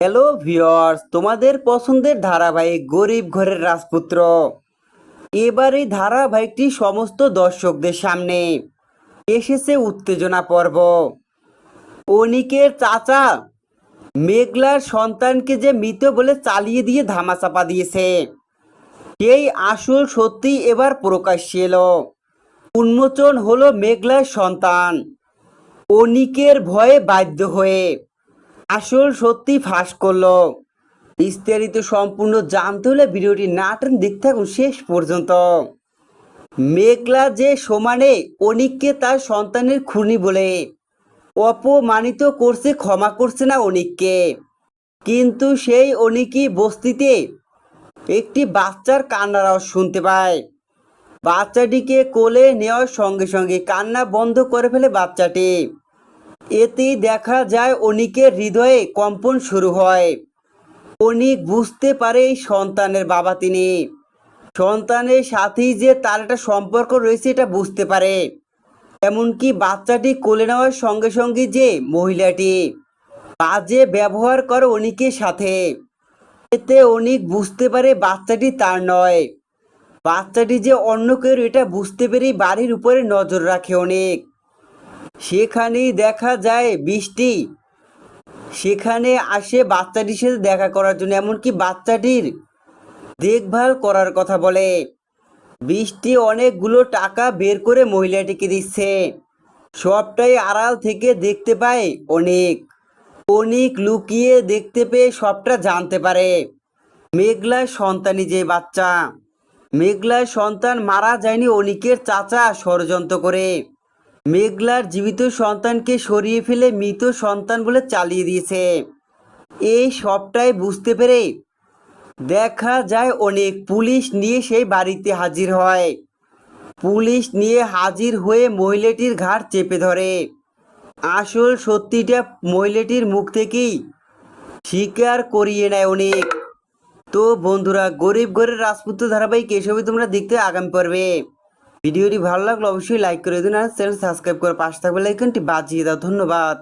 Hello viewers, তোমাদের পছন্দের ধারাবাহিক গরিব ঘরের রাজপুত্র এবার এই ধারাবাহিকটি সমস্ত দর্শকদের সামনে এসেছে উত্তেজনা পর্ব। অনিকের চাচা মেঘলার সন্তানকে যে মৃত বলে চালিয়ে দিয়ে ধামাচাপা দিয়েছে, সেই আসল সত্যি এবার প্রকাশ্যে এলো। উন্মোচন হলো মেঘলার সন্তান অনিকের ভয়ে বাধ্য হয়ে আসল সত্যি ফাঁস করলো। বিস্তারিত সম্পূর্ণ জানতে হলে ভিডিওটি না টেনে দেখতে থাকুন শেষ পর্যন্ত। মেঘলা যে সমানে অনিককে তার সন্তানের খুনি বলে অপমানিত করছে, ক্ষমা করছে না অনিককে, কিন্তু সেই অনিকই বস্তিতে একটি বাচ্চার কান্নার আওয়াজ শুনতে পায়। বাচ্চাটিকে কোলে নেওয়ার সঙ্গে সঙ্গে কান্না বন্ধ করে ফেলে বাচ্চাটি। এতেই দেখা যায় অনিকের হৃদয়ে কম্পন শুরু হয়। অনিক বুঝতে পারে এই সন্তানের বাবা তিনি। সন্তানের সাথেই যে তার একটা সম্পর্ক রয়েছে এটা বুঝতে পারে। এমনকি বাচ্চাটি কোলে নেওয়ার সঙ্গে সঙ্গে যে মহিলাটি বাজে ব্যবহার করে অনিকের সাথে, এতে অনিক বুঝতে পারে বাচ্চাটি তার নয়, বাচ্চাটি যে অন্য কেউ এটা বুঝতে পেরেই বাড়ির উপরে নজর রাখে অনিক। সেখানেই দেখা যায় বৃষ্টি সেখানে আসে বাচ্চাটির সাথে দেখা করার জন্য, এমনকি বাচ্চাটির দেখভাল করার কথা বলে। বৃষ্টি অনেকগুলো টাকা বের করে মহিলাটিকে দিচ্ছে, সবটাই আড়াল থেকে দেখতে পায় অনেক। অনেক লুকিয়ে দেখতে পেয়ে সবটা জানতে পারে মেঘলার সন্তানই যে বাচ্চা। মেঘলার সন্তান মারা যায়নি, অনিকের চাচা ষড়যন্ত্র করে মেঘলার জীবিত সন্তানকে সরিয়ে ফেলে মৃত সন্তান বলে চালিয়ে দিয়েছে। এই সবটাই বুঝতে পেরে দেখা যায় অনেক পুলিশ নিয়ে সেই বাড়িতে হাজির হয়। পুলিশ নিয়ে হাজির হয়ে মহিলাটির ঘাড় চেপে ধরে। আসল সত্যিটা মহিলাটির মুখ থেকেই স্বীকার করিয়ে নেয় অনেক। তো বন্ধুরা, গরিব ঘরের রাজপুত্র ধারাবাহিক এসবই তোমরা দেখতে আগামী পর্বে। ভিডিওটি ভালো লাগলে অবশ্যই লাইক করে দিন আর চ্যানেল সাবস্ক্রাইব করে পাশে থাকবে লাইকনটি বাজিয়ে দাও। ধন্যবাদ।